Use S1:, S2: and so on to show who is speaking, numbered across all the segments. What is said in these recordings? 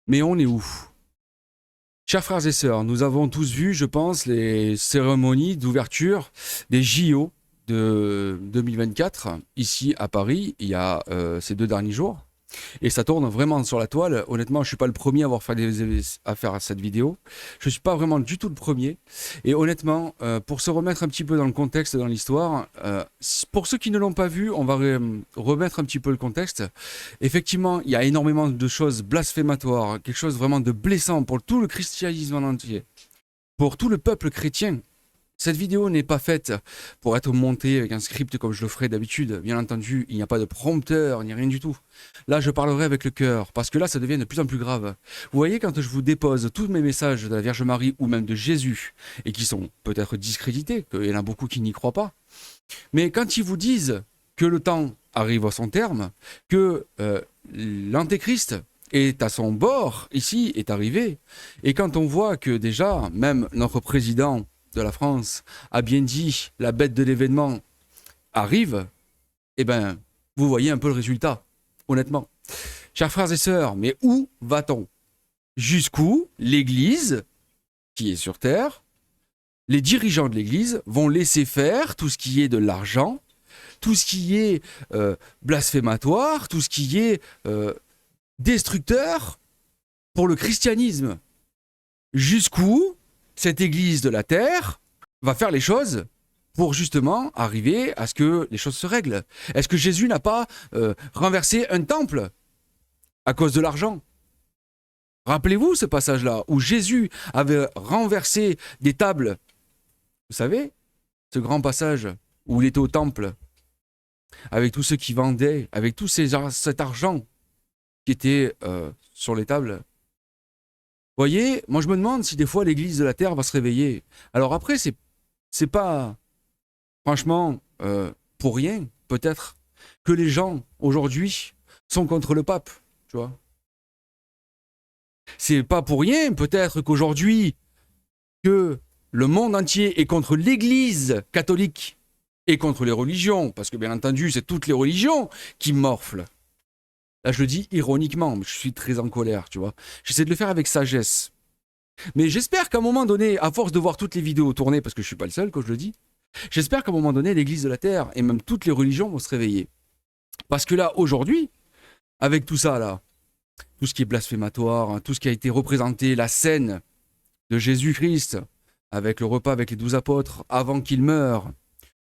S1: Mais on est où? Chers frères et sœurs, nous avons tous vu, je pense, les cérémonies d'ouverture des JO de 2024 ici à Paris, il y a ces 2 derniers jours. Et ça tourne vraiment sur la toile. Honnêtement, je ne suis pas le premier à faire cette vidéo. Je ne suis pas vraiment du tout le premier. Et honnêtement, pour se remettre un petit peu dans le contexte, dans l'histoire, pour ceux qui ne l'ont pas vu, on va remettre un petit peu le contexte. Effectivement, il y a énormément de choses blasphématoires, quelque chose vraiment de blessant pour tout le christianisme en entier, pour tout le peuple chrétien. Cette vidéo n'est pas faite pour être montée avec un script comme je le ferai d'habitude. Bien entendu, il n'y a pas de prompteur ni rien du tout. Là, je parlerai avec le cœur, parce que là, ça devient de plus en plus grave. Vous voyez, quand je vous dépose tous mes messages de la Vierge Marie ou même de Jésus, et qui sont peut-être discrédités, qu'il y en a beaucoup qui n'y croient pas, mais quand ils vous disent que le temps arrive à son terme, que l'Antéchrist est à son bord, ici, est arrivé, et quand on voit que déjà, même notre président de la France a bien dit la bête de l'événement arrive, eh ben, vous voyez un peu le résultat, honnêtement. Chers frères et sœurs, mais où va-t-on? Jusqu'où l'Église, qui est sur Terre, les dirigeants de l'Église vont laisser faire tout ce qui est de l'argent, tout ce qui est blasphématoire, tout ce qui est destructeur pour le christianisme. Jusqu'où cette Église de la Terre va faire les choses pour justement arriver à ce que les choses se règlent. Est-ce que Jésus n'a pas renversé un temple à cause de l'argent? Rappelez-vous ce passage-là où Jésus avait renversé des tables. Vous savez, ce grand passage où il était au temple avec tous ceux qui vendaient, avec tout cet argent qui était sur les tables. Voyez, moi je me demande si des fois l'Église de la Terre va se réveiller. Alors après, c'est pas franchement pour rien, peut-être, que les gens aujourd'hui sont contre le pape, tu vois. C'est pas pour rien, peut-être, qu'aujourd'hui, que le monde entier est contre l'Église catholique et contre les religions, parce que bien entendu, c'est toutes les religions qui morflent. Là, je le dis ironiquement, mais je suis très en colère, tu vois. J'essaie de le faire avec sagesse. Mais j'espère qu'à un moment donné, à force de voir toutes les vidéos tourner, parce que je suis pas le seul quand je le dis, j'espère qu'à un moment donné, l'Église de la Terre et même toutes les religions vont se réveiller. Parce que là, aujourd'hui, avec tout ça, là, tout ce qui est blasphématoire, hein, tout ce qui a été représenté, la scène de Jésus-Christ, avec le repas avec les 12 apôtres, avant qu'il meure,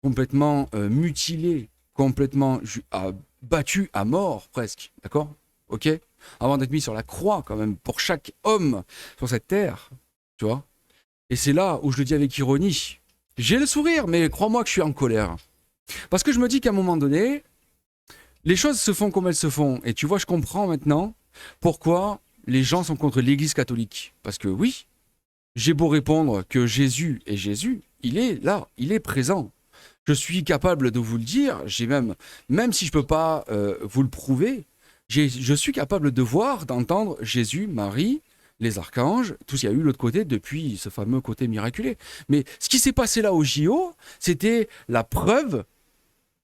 S1: complètement mutilé, complètement battu à mort, presque, d'accord? Ok? Avant d'être mis sur la croix, quand même, pour chaque homme sur cette terre, tu vois? Et c'est là où je le dis avec ironie. J'ai le sourire, mais crois-moi que je suis en colère. Parce que je me dis qu'à un moment donné, les choses se font comme elles se font. Et tu vois, je comprends maintenant pourquoi les gens sont contre l'Église catholique. Parce que oui, j'ai beau répondre que Jésus est Jésus, il est là, il est présent. Je suis capable de vous le dire, même si je ne peux pas vous le prouver, je suis capable de voir, d'entendre Jésus, Marie, les archanges, tout ce qu'il y a eu de l'autre côté depuis ce fameux côté miraculé. Mais ce qui s'est passé là au JO, c'était la preuve,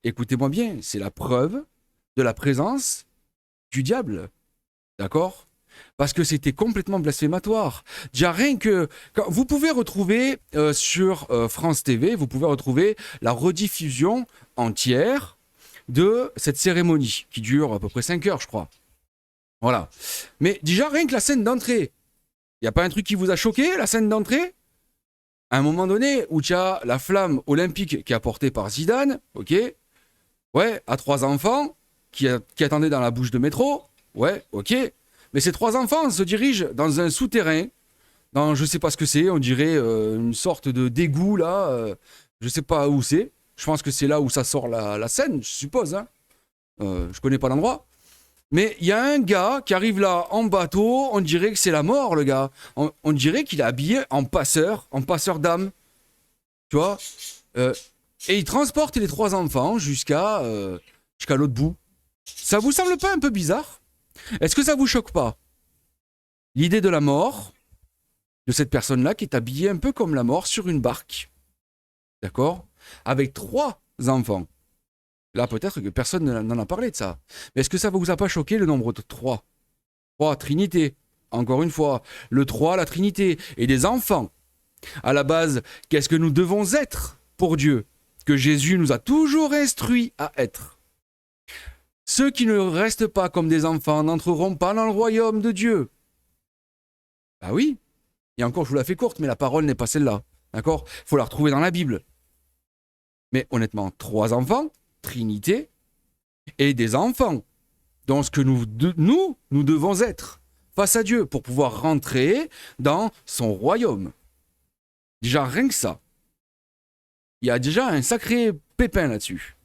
S1: écoutez-moi bien, c'est la preuve de la présence du diable. D'accord? Parce que c'était complètement blasphématoire. Déjà rien que... Vous pouvez retrouver sur France TV, vous pouvez retrouver la rediffusion entière de cette cérémonie, qui dure à peu près 5 heures, je crois. Voilà. Mais déjà rien que la scène d'entrée, il n'y a pas un truc qui vous a choqué, la scène d'entrée? À un moment donné, où tu as la flamme olympique qui est apportée par Zidane, ok? Ouais, à 3 enfants qui attendaient dans la bouche de métro, ouais, ok. Mais ces 3 enfants se dirigent dans un souterrain, dans je sais pas ce que c'est, on dirait une sorte de d'égout là, je sais pas où c'est. Je pense que c'est là où ça sort la scène, je suppose. Hein. Je connais pas l'endroit. Mais il y a un gars qui arrive là en bateau, on dirait que c'est la mort le gars. On dirait qu'il est habillé en passeur d'âme. Tu vois et il transporte les 3 enfants jusqu'à l'autre bout. Ça vous semble pas un peu bizarre? Est-ce que ça vous choque pas? L'idée de la mort de cette personne-là qui est habillée un peu comme la mort sur une barque. D'accord? Avec 3 enfants. Là, peut-être que personne n'en a parlé de ça. Mais est-ce que ça vous a pas choqué le nombre de 3? 3, Trinité. encore une fois, le 3, la Trinité, et des enfants. À la base, qu'est-ce que nous devons être pour Dieu, que Jésus nous a toujours instruits à être. Ceux qui ne restent pas comme des enfants n'entreront pas dans le royaume de Dieu. Ah oui, et encore je vous la fais courte, mais la parole n'est pas celle-là. D'accord ? Il faut la retrouver dans la Bible. Mais honnêtement, 3 enfants, Trinité, et des enfants. Donc ce que nous devons être face à Dieu pour pouvoir rentrer dans son royaume. Déjà, rien que ça. Il y a déjà un sacré pépin là-dessus.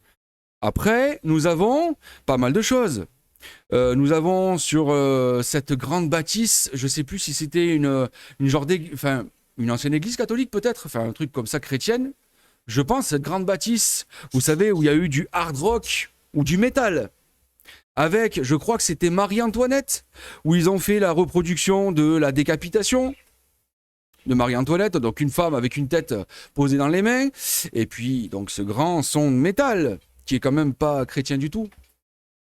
S1: Après, nous avons pas mal de choses. Nous avons sur cette grande bâtisse, je ne sais plus si c'était une ancienne église catholique peut-être, enfin un truc comme ça chrétienne. Je pense cette grande bâtisse, vous savez, où il y a eu du hard rock ou du métal. Avec, je crois que c'était Marie-Antoinette, où ils ont fait la reproduction de la décapitation de Marie-Antoinette, donc une femme avec une tête posée dans les mains, et puis donc ce grand son de métal, qui est quand même pas chrétien du tout.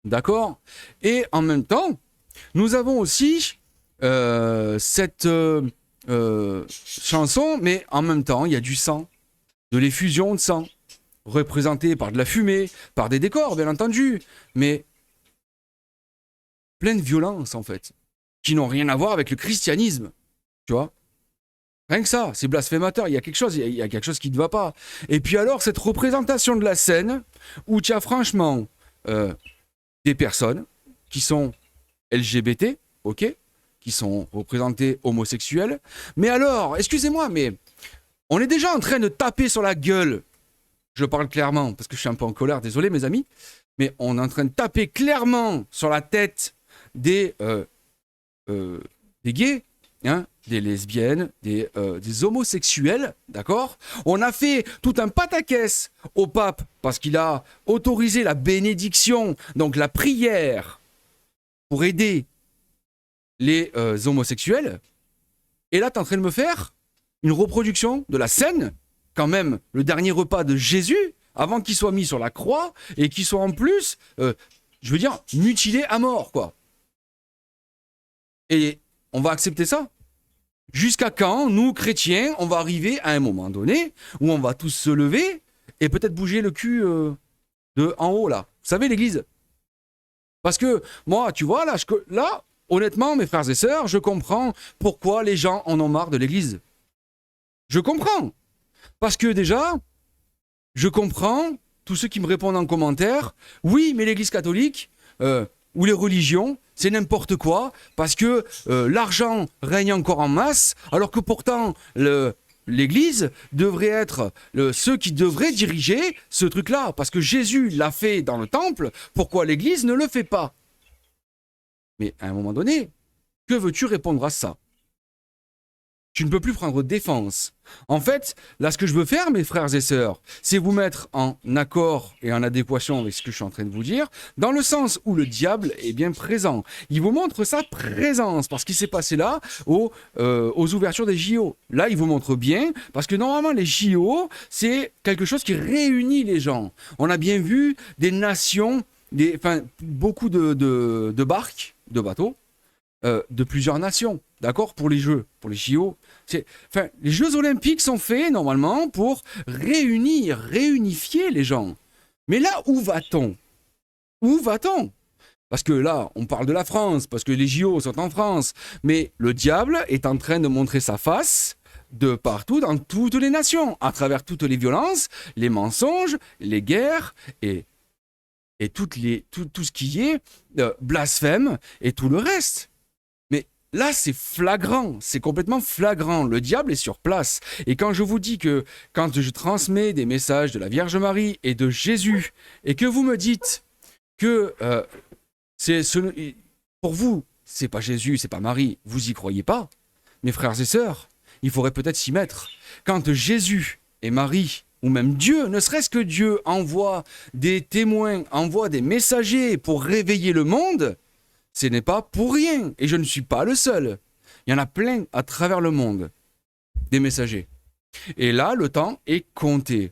S1: D'accord ? Et en même temps, nous avons aussi cette chanson, mais en même temps, il y a du sang, de l'effusion de sang, représentée par de la fumée, par des décors, bien entendu, mais plein de violence, en fait, qui n'ont rien à voir avec le christianisme, tu vois ? Rien que ça, c'est blasphémateur, il y a quelque chose qui ne va pas. Et puis alors, cette représentation de la scène, où tu as franchement des personnes qui sont LGBT, ok, qui sont représentées homosexuelles, mais alors, excusez-moi, mais on est déjà en train de taper sur la gueule, je parle clairement, parce que je suis un peu en colère, désolé mes amis, mais on est en train de taper clairement sur la tête des gays, hein, des lesbiennes, des homosexuels, d'accord ? On a fait tout un pataquès au pape parce qu'il a autorisé la bénédiction, donc la prière, pour aider les homosexuels. Et là, tu es en train de me faire une reproduction de la scène, quand même, le dernier repas de Jésus, avant qu'il soit mis sur la croix et qu'il soit en plus, je veux dire, mutilé à mort, quoi. Et on va accepter ça ? Jusqu'à quand, nous, chrétiens, on va arriver à un moment donné où on va tous se lever et peut-être bouger le cul de en haut, là. Vous savez, l'église ? Parce que, moi, tu vois, là, honnêtement, mes frères et sœurs, je comprends pourquoi les gens en ont marre de l'église. Je comprends. Parce que déjà, je comprends tous ceux qui me répondent en commentaire, oui, mais l'église catholique ou les religions, c'est n'importe quoi, parce que l'argent règne encore en masse, alors que pourtant l'Église devrait être ceux qui devraient diriger ce truc-là, parce que Jésus l'a fait dans le temple, pourquoi l'Église ne le fait pas ? Mais à un moment donné, que veux-tu répondre à ça ? Tu ne peux plus prendre défense. En fait, là, ce que je veux faire, mes frères et sœurs, c'est vous mettre en accord et en adéquation avec ce que je suis en train de vous dire, dans le sens où le diable est bien présent. Il vous montre sa présence, parce qu'il s'est passé là aux ouvertures des JO. Là, il vous montre bien, parce que normalement, les JO, c'est quelque chose qui réunit les gens. On a bien vu des nations, beaucoup de barques, de bateaux, de plusieurs nations, d'accord, pour les Jeux, pour les JO. Les Jeux Olympiques sont faits normalement pour réunifier les gens. Mais là, où va-t-on ? Où va-t-on ? Parce que là, on parle de la France, parce que les JO sont en France, mais le diable est en train de montrer sa face de partout, dans toutes les nations, à travers toutes les violences, les mensonges, les guerres et tout ce qui est blasphème et tout le reste. Là, c'est flagrant, c'est complètement flagrant. Le diable est sur place. Et quand je vous dis que quand je transmets des messages de la Vierge Marie et de Jésus, et que vous me dites que pour vous, c'est pas Jésus, c'est pas Marie, vous y croyez pas, mes frères et sœurs, il faudrait peut-être s'y mettre. Quand Jésus et Marie, ou même Dieu, ne serait-ce que Dieu, envoie des témoins, envoie des messagers pour réveiller le monde, ce n'est pas pour rien, et je ne suis pas le seul. Il y en a plein à travers le monde, des messagers. Et là, le temps est compté.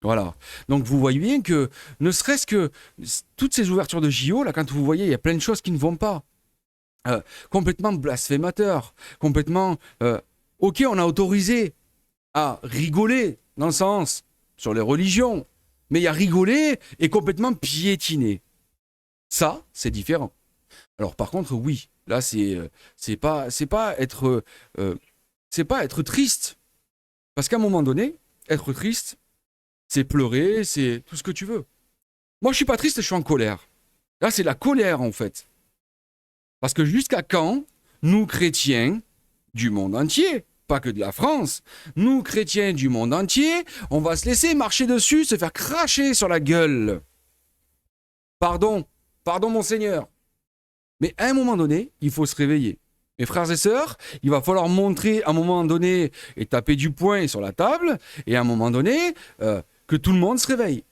S1: Voilà. Donc vous voyez bien que, ne serait-ce que toutes ces ouvertures de JO, là, quand vous voyez, il y a plein de choses qui ne vont pas. complètement blasphémateur, complètement... ok, on a autorisé à rigoler, dans le sens, sur les religions, mais il y a rigoler et complètement piétiner. Ça, c'est différent. Alors par contre, oui, là, c'est pas être... c'est pas être triste. Parce qu'à un moment donné, être triste, c'est pleurer, c'est tout ce que tu veux. Moi, je suis pas triste, je suis en colère. Là, c'est la colère, en fait. Parce que jusqu'à quand, nous, chrétiens du monde entier, pas que de la France, nous, chrétiens du monde entier, on va se laisser marcher dessus, se faire cracher sur la gueule. Pardon, pardon, monseigneur. Mais à un moment donné, il faut se réveiller. Mes frères et sœurs, il va falloir montrer à un moment donné et taper du poing sur la table, et à un moment donné, que tout le monde se réveille.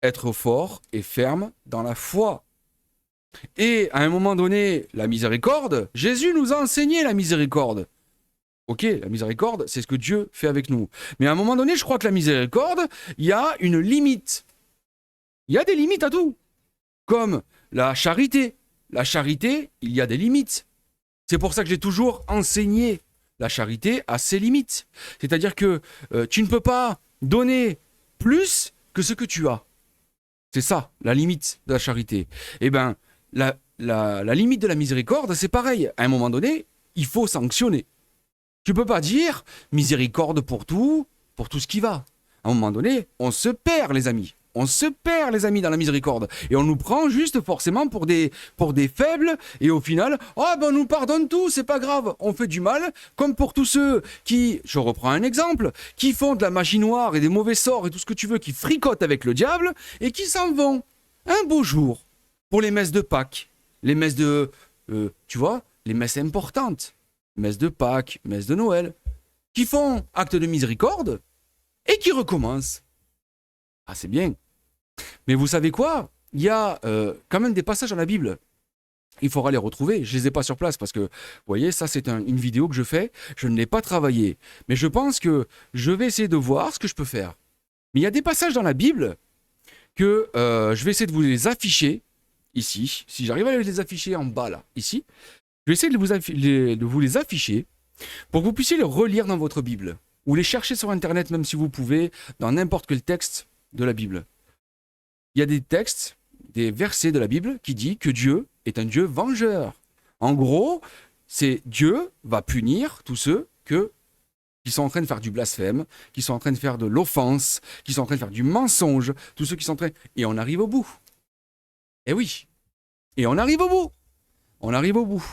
S1: Être fort et ferme dans la foi. Et à un moment donné, la miséricorde, Jésus nous a enseigné la miséricorde. Ok, la miséricorde, c'est ce que Dieu fait avec nous. Mais à un moment donné, je crois que la miséricorde, il y a une limite. Il y a des limites à tout. Comme la charité. La charité, il y a des limites. C'est pour ça que j'ai toujours enseigné la charité a ses limites. C'est-à-dire que tu ne peux pas donner plus que ce que tu as. C'est ça, la limite de la charité. Eh bien, la limite de la miséricorde, c'est pareil. À un moment donné, il faut sanctionner. Tu ne peux pas dire miséricorde pour tout ce qui va. À un moment donné, on se perd, les amis. On se perd, les amis, dans la miséricorde. Et on nous prend juste forcément pour des faibles. Et au final, on nous pardonne tout, c'est pas grave. On fait du mal, comme pour tous ceux qui, je reprends un exemple, qui font de la magie noire et des mauvais sorts et tout ce que tu veux, qui fricotent avec le diable et qui s'en vont. Un beau jour, pour les messes de Pâques, les messes de, tu vois, les messes importantes, messes de Pâques, messes de Noël, qui font acte de miséricorde et qui recommencent. Ah, c'est bien. Mais vous savez quoi? Il y a quand même des passages dans la Bible. Il faudra les retrouver. Je ne les ai pas sur place parce que, vous voyez, ça c'est une vidéo que je fais. Je ne l'ai pas travaillée. Mais je pense que je vais essayer de voir ce que je peux faire. Mais il y a des passages dans la Bible que je vais essayer de vous les afficher ici. Si j'arrive à les afficher en bas là, ici, je vais essayer de vous les afficher pour que vous puissiez les relire dans votre Bible. Ou les chercher sur Internet, même si vous pouvez, dans n'importe quel texte de la Bible. Il y a des textes, des versets de la Bible qui disent que Dieu est un Dieu vengeur. En gros, c'est Dieu va punir tous ceux qui sont en train de faire du blasphème, qui sont en train de faire de l'offense, qui sont en train de faire du mensonge, tous ceux qui sont en train... Et on arrive au bout. Eh oui. Et on arrive au bout. On arrive au bout.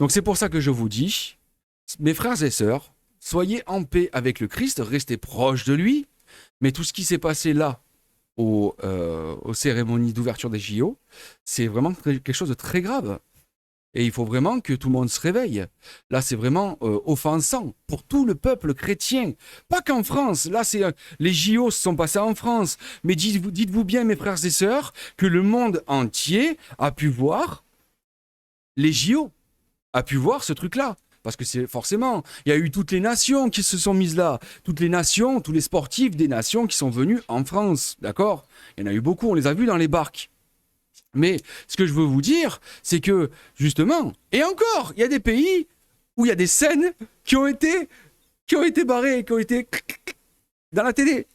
S1: Donc c'est pour ça que je vous dis, mes frères et sœurs, soyez en paix avec le Christ, restez proches de lui, mais tout ce qui s'est passé là, aux cérémonies d'ouverture des JO, c'est vraiment quelque chose de très grave. Et il faut vraiment que tout le monde se réveille. Là, c'est vraiment offensant pour tout le peuple chrétien. Pas qu'en France. Là, les JO se sont passés en France. Mais dites-vous bien, mes frères et sœurs, que le monde entier a pu voir les JO, a pu voir ce truc-là. Parce que c'est forcément, il y a eu toutes les nations qui se sont mises là. Toutes les nations, tous les sportifs des nations qui sont venus en France. D'accord? Il y en a eu beaucoup, on les a vus dans les barques. Mais ce que je veux vous dire, c'est que, justement, et encore, il y a des pays où il y a des scènes qui ont été barrées, qui ont été dans la télé.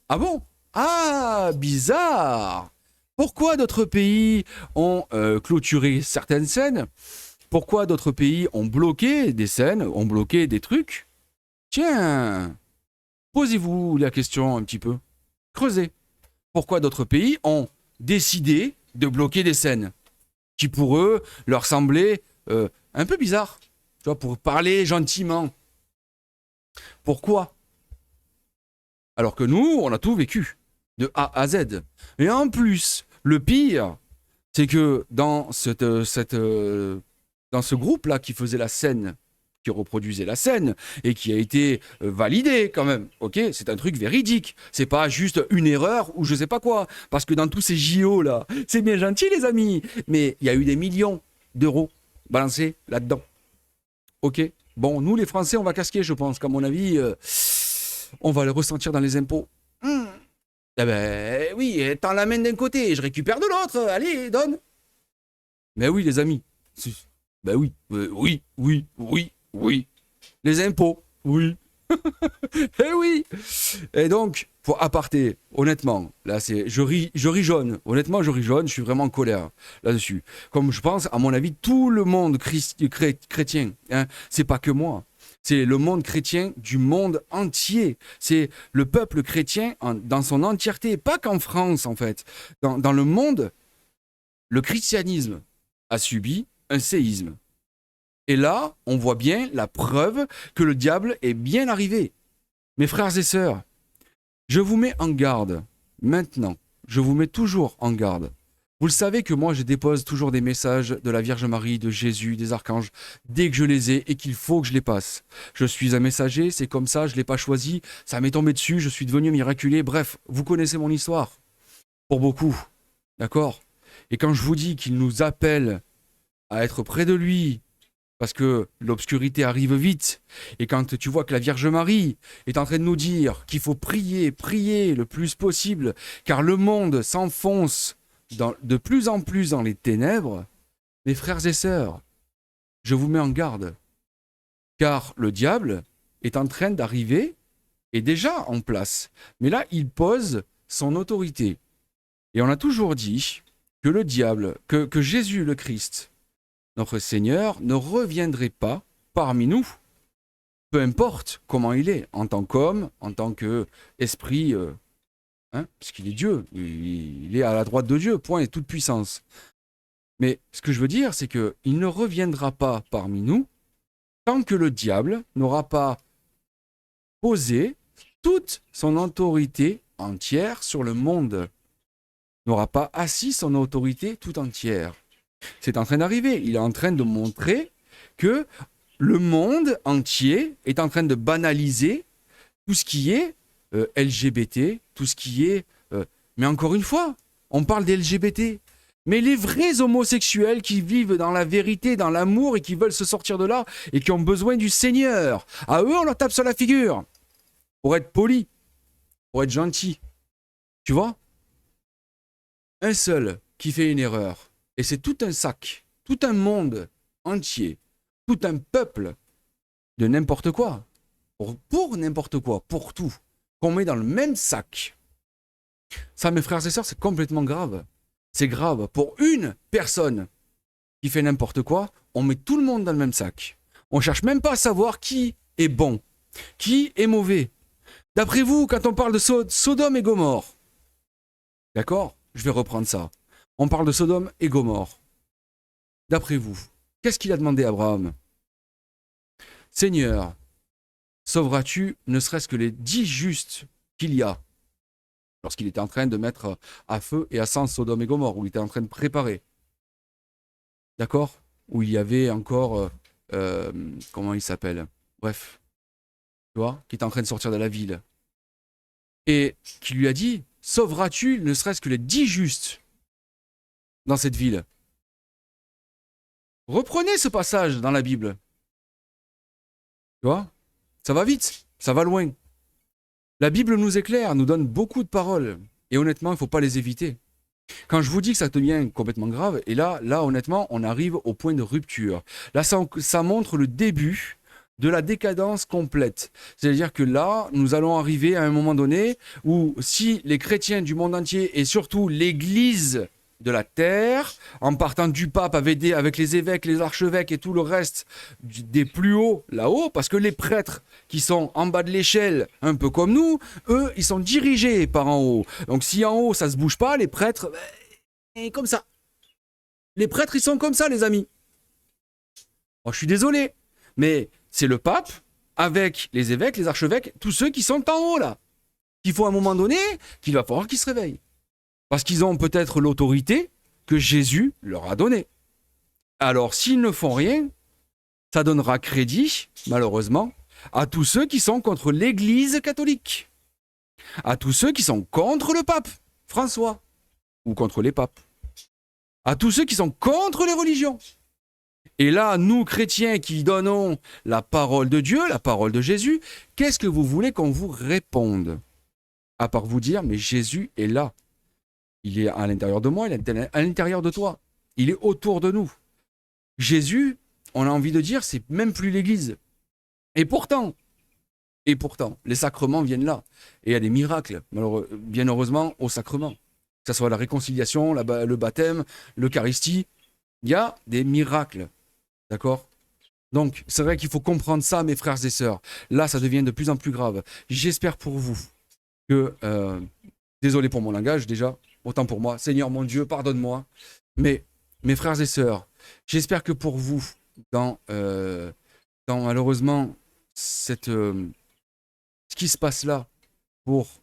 S1: Ah bon? Ah, bizarre! Pourquoi d'autres pays ont clôturé certaines scènes? Pourquoi d'autres pays ont bloqué des scènes, ont bloqué des trucs? Tiens, posez-vous la question un petit peu. Creusez. Pourquoi d'autres pays ont décidé de bloquer des scènes qui pour eux leur semblaient un peu bizarres, tu vois, pour parler gentiment. Pourquoi? Alors que nous, on a tout vécu, de A à Z. Et en plus, le pire, c'est que dans dans ce groupe-là qui faisait la scène, qui reproduisait la scène et qui a été validé quand même. Ok, c'est un truc véridique. C'est pas juste une erreur ou je sais pas quoi. Parce que dans tous ces JO là, c'est bien gentil les amis, mais il y a eu des millions d'euros balancés là-dedans. Ok. Bon, nous les Français, on va casquer, je pense. Qu'à mon avis, on va le ressentir dans les impôts. Eh ben oui, t'en l'amènes d'un côté, je récupère de l'autre. Allez, donne. Mais oui les amis. Ben oui, oui, oui, oui, oui. Les impôts, oui. Eh oui. Et donc, pour aparté, honnêtement, là c'est, je ris jaune. Honnêtement, je ris jaune. Je suis vraiment en colère là-dessus. Comme je pense, à mon avis, tout le monde chrétien, hein, c'est pas que moi. C'est le monde chrétien du monde entier. C'est le peuple chrétien dans son entièreté, pas qu'en France en fait. Dans le monde, le christianisme a subi un séisme. Et là, on voit bien la preuve que le diable est bien arrivé. Mes frères et sœurs, je vous mets en garde maintenant. Je vous mets toujours en garde. Vous le savez que moi, je dépose toujours des messages de la Vierge Marie, de Jésus, des archanges, dès que je les ai et qu'il faut que je les passe. Je suis un messager, c'est comme ça, je ne l'ai pas choisi, ça m'est tombé dessus, je suis devenu miraculé. Bref, vous connaissez mon histoire. Pour beaucoup, d'accord? Et quand je vous dis qu'il nous appelle à être près de lui, parce que l'obscurité arrive vite. Et quand tu vois que la Vierge Marie est en train de nous dire qu'il faut prier, prier le plus possible, car le monde s'enfonce de plus en plus dans les ténèbres, mes frères et sœurs, je vous mets en garde. Car le diable est en train d'arriver, est déjà en place. Mais là, il pose son autorité. Et on a toujours dit que le diable, que Jésus le Christ, notre Seigneur, ne reviendrait pas parmi nous, peu importe comment il est, en tant qu'homme, en tant qu'esprit, parce qu'il est Dieu, il est à la droite de Dieu, point, et toute puissance. Mais ce que je veux dire, c'est qu'il ne reviendra pas parmi nous tant que le diable n'aura pas posé toute son autorité entière sur le monde, n'aura pas assis son autorité tout entière. C'est en train d'arriver. Il est en train de montrer que le monde entier est en train de banaliser tout ce qui est LGBT, tout ce qui est... Mais encore une fois, on parle des LGBT. Mais les vrais homosexuels qui vivent dans la vérité, dans l'amour et qui veulent se sortir de là et qui ont besoin du Seigneur, à eux, on leur tape sur la figure. Pour être poli, pour être gentil. Tu vois? Un seul qui fait une erreur. Et c'est tout un sac, tout un monde entier, tout un peuple de n'importe quoi, pour n'importe quoi, pour tout, qu'on met dans le même sac. Ça, mes frères et sœurs, c'est complètement grave. C'est grave. Pour une personne qui fait n'importe quoi, on met tout le monde dans le même sac. On ne cherche même pas à savoir qui est bon, qui est mauvais. D'après vous, quand on parle de Sodome et Gomorrhe, d'accord? Je vais reprendre ça. On parle de Sodome et Gomorrhe. D'après vous, qu'est-ce qu'il a demandé à Abraham? Seigneur, sauveras-tu ne serait-ce que les 10 justes qu'il y a? Lorsqu'il était en train de mettre à feu et à sang Sodome et Gomorrhe, où il était en train de préparer. D'accord? Où il y avait encore... comment il s'appelle? Bref. Tu vois? Qui était en train de sortir de la ville. Et qui lui a dit, sauveras-tu ne serait-ce que les 10 justes dans cette ville? Reprenez ce passage dans la Bible. Tu vois? Ça va vite, ça va loin. La Bible nous éclaire, nous donne beaucoup de paroles. Et honnêtement, il ne faut pas les éviter. Quand je vous dis que ça devient complètement grave, et là, honnêtement, on arrive au point de rupture. Là, ça montre le début de la décadence complète. C'est-à-dire que là, nous allons arriver à un moment donné où si les chrétiens du monde entier, et surtout l'Église de la terre, en partant du pape avec les évêques, les archevêques et tout le reste des plus hauts là-haut, parce que les prêtres qui sont en bas de l'échelle, un peu comme nous, eux, ils sont dirigés par en haut. Donc si en haut, ça se bouge pas, les prêtres, comme ça. Les prêtres, ils sont comme ça, les amis. Oh, je suis désolé, mais c'est le pape avec les évêques, les archevêques, tous ceux qui sont en haut là, qu'il faut à un moment donné, qu'il va falloir qu'ils se réveillent. Parce qu'ils ont peut-être l'autorité que Jésus leur a donnée. Alors, s'ils ne font rien, ça donnera crédit, malheureusement, à tous ceux qui sont contre l'Église catholique, à tous ceux qui sont contre le pape François, ou contre les papes, à tous ceux qui sont contre les religions. Et là, nous, chrétiens, qui donnons la parole de Dieu, la parole de Jésus, qu'est-ce que vous voulez qu'on vous réponde? À part vous dire, mais Jésus est là. Il est à l'intérieur de moi, il est à l'intérieur de toi. Il est autour de nous. Jésus, on a envie de dire, c'est même plus l'Église. Et pourtant, les sacrements viennent là. Et il y a des miracles, bien heureusement, aux sacrements. Que ce soit la réconciliation, le baptême, l'Eucharistie, il y a des miracles. D'accord ? Donc, c'est vrai qu'il faut comprendre ça, mes frères et sœurs. Là, ça devient de plus en plus grave. J'espère pour vous que... désolé pour mon langage, déjà. Autant pour moi. Seigneur, mon Dieu, pardonne-moi. Mais, mes frères et sœurs, j'espère que pour vous, dans malheureusement, ce qui se passe là, pour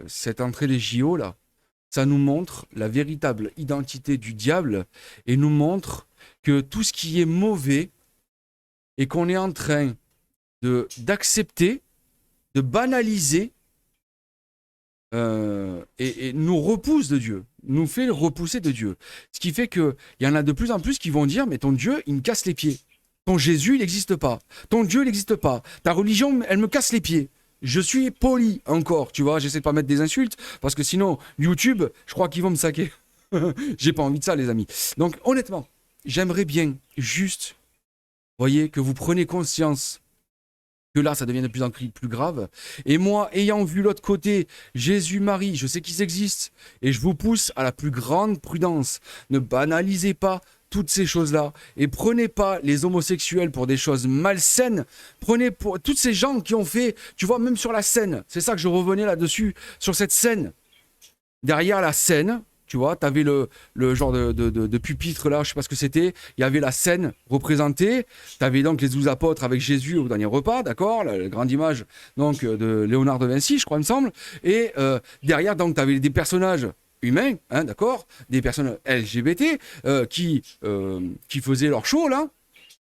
S1: cette entrée des JO, là, ça nous montre la véritable identité du diable et nous montre que tout ce qui est mauvais et qu'on est en train d'accepter, de banaliser et nous repousse de Dieu, nous fait repousser de Dieu. Ce qui fait qu'il y en a de plus en plus qui vont dire, mais ton Dieu, il me casse les pieds. Ton Jésus, il n'existe pas. Ton Dieu, il n'existe pas. Ta religion, elle me casse les pieds. Je suis poli encore, tu vois, j'essaie de pas mettre des insultes, parce que sinon, YouTube, je crois qu'ils vont me saquer. J'ai pas envie de ça, les amis. Donc, honnêtement, j'aimerais bien juste, voyez, que vous preniez conscience que là, ça devient de plus en plus grave. Et moi, ayant vu l'autre côté, Jésus, Marie, je sais qu'ils existent, et je vous pousse à la plus grande prudence. Ne banalisez pas toutes ces choses-là, et prenez pas les homosexuels pour des choses malsaines. Prenez pour toutes ces gens qui ont fait, tu vois, même sur la scène, c'est ça que je revenais là-dessus, sur cette scène. Derrière la scène, tu vois, tu avais le genre de pupitre là, je sais pas ce que c'était, il y avait la scène représentée, tu avais donc les 12 apôtres avec Jésus au dernier repas, d'accord, la grande image donc de Léonard de Vinci, je crois, il me semble, et derrière, donc, tu avais des personnages humains, hein, d'accord, des personnes LGBT qui faisaient leur show là.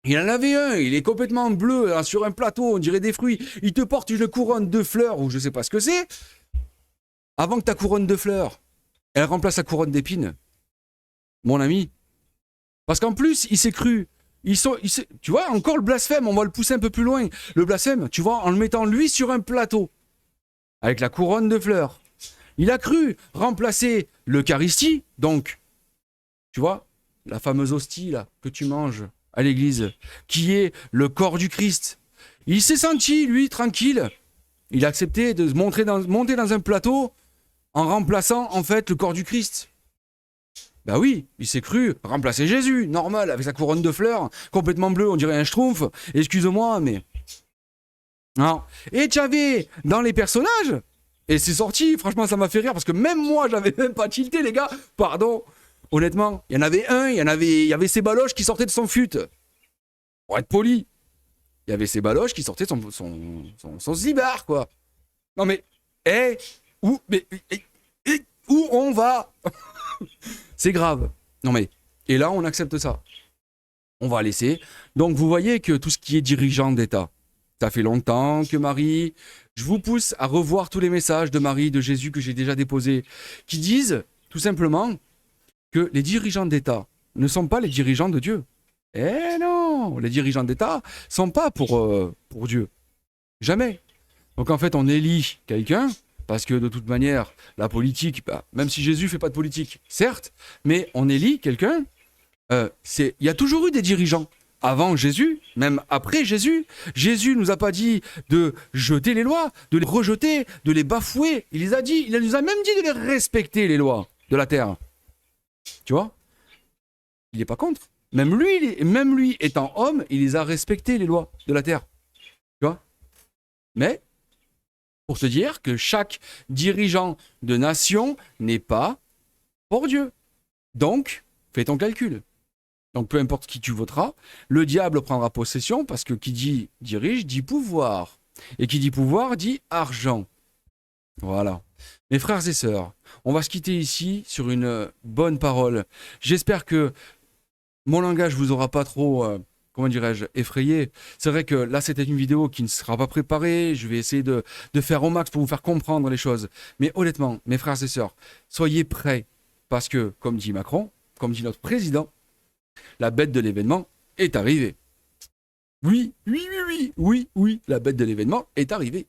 S1: Il en avait un, il est complètement bleu là, sur un plateau, on dirait des fruits, il te porte une couronne de fleurs ou je sais pas ce que c'est. Avant que ta couronne de fleurs, elle remplace la couronne d'épines, mon ami. Parce qu'en plus, il s'est cru. Tu vois, encore le blasphème, on va le pousser un peu plus loin. Le blasphème, tu vois, en le mettant lui sur un plateau, avec la couronne de fleurs. Il a cru remplacer l'Eucharistie, donc, tu vois, la fameuse hostie là, que tu manges à l'église, qui est le corps du Christ. Il s'est senti, lui, tranquille. Il a accepté de monter dans un plateau en remplaçant, en fait, le corps du Christ. Bah oui, il s'est cru remplacer Jésus, normal, avec sa couronne de fleurs, complètement bleue, on dirait un schtroumpf. Excuse-moi, mais... Non. Et tu avais, dans les personnages, et c'est sorti, franchement, ça m'a fait rire, parce que même moi, j'avais même pas tilté, les gars. Pardon. Honnêtement, il y en avait un, il y avait ses baloches qui sortaient de son fut. Pour être poli. Il y avait ses baloches qui sortaient de son zibar, quoi. Non mais, où on va? C'est grave. Non mais, et là on accepte ça. On va laisser. Donc vous voyez que tout ce qui est dirigeant d'État, ça fait longtemps que Marie, je vous pousse à revoir tous les messages de Marie, de Jésus que j'ai déjà déposés, qui disent tout simplement que les dirigeants d'État ne sont pas les dirigeants de Dieu. Eh non, les dirigeants d'État sont pas pour Dieu. Jamais. Donc en fait, on élit quelqu'un, parce que de toute manière, la politique, bah, même si Jésus fait pas de politique, certes, mais on élit quelqu'un, il y a toujours eu des dirigeants. Avant Jésus, même après Jésus, Jésus nous a pas dit de jeter les lois, de les rejeter, de les bafouer. Il nous a même dit de les respecter, les lois de la terre. Tu vois? Il n'est pas contre. Même lui étant homme, il les a respectés, les lois de la terre. Tu vois? Mais, pour te dire que chaque dirigeant de nation n'est pas pour Dieu. Donc, fais ton calcul. Donc, peu importe qui tu voteras, le diable prendra possession parce que qui dit dirige, dit pouvoir. Et qui dit pouvoir, dit argent. Voilà. Mes frères et sœurs, on va se quitter ici sur une bonne parole. J'espère que mon langage vous aura pas trop, comment dirais-je, effrayé. C'est vrai que là, c'était une vidéo qui ne sera pas préparée. Je vais essayer de faire au max pour vous faire comprendre les choses. Mais honnêtement, mes frères et sœurs, soyez prêts. Parce que, comme dit Macron, comme dit notre président, la bête de l'événement est arrivée. Oui, la bête de l'événement est arrivée.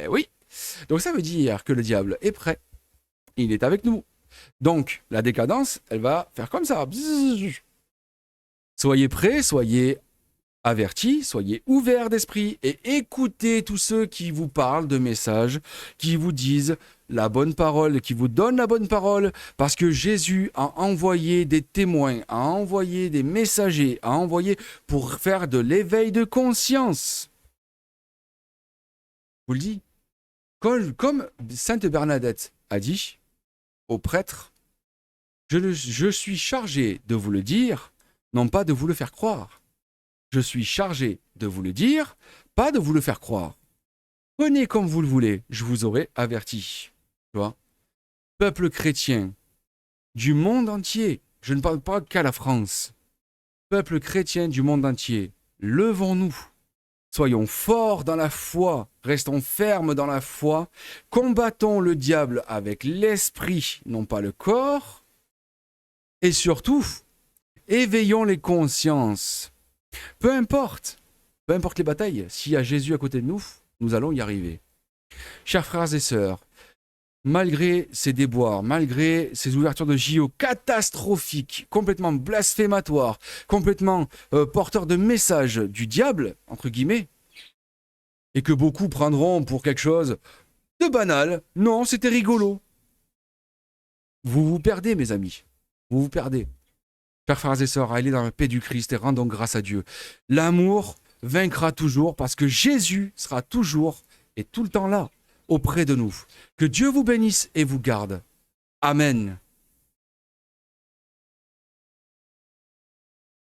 S1: Oui. Donc ça veut dire que le diable est prêt. Il est avec nous. Donc, la décadence, elle va faire comme ça. Soyez prêts, soyez avertis, soyez ouverts d'esprit et écoutez tous ceux qui vous parlent de messages, qui vous disent la bonne parole, qui vous donnent la bonne parole, parce que Jésus a envoyé des témoins, a envoyé des messagers, a envoyé pour faire de l'éveil de conscience. Je vous le dis. Comme Sainte Bernadette a dit aux prêtres, je suis chargé de vous le dire, non pas de vous le faire croire. Je suis chargé de vous le dire, pas de vous le faire croire. Prenez comme vous le voulez, je vous aurai averti. Tu vois ? Peuple chrétien du monde entier, je ne parle pas qu'à la France. Peuple chrétien du monde entier, levons-nous. Soyons forts dans la foi, restons fermes dans la foi, combattons le diable avec l'esprit, non pas le corps, et surtout, éveillons les consciences. Peu importe les batailles, s'il y a Jésus à côté de nous, nous allons y arriver. Chers frères et sœurs, malgré ces déboires, malgré ces ouvertures de JO catastrophiques, complètement blasphématoires, complètement porteurs de messages du diable, entre guillemets, et que beaucoup prendront pour quelque chose de banal, non, c'était rigolo. Vous vous perdez, mes amis, vous vous perdez. Chers frères et sœurs, allez dans la paix du Christ et rendons grâce à Dieu. L'amour vaincra toujours parce que Jésus sera toujours et tout le temps là, auprès de nous. Que Dieu vous bénisse et vous garde. Amen.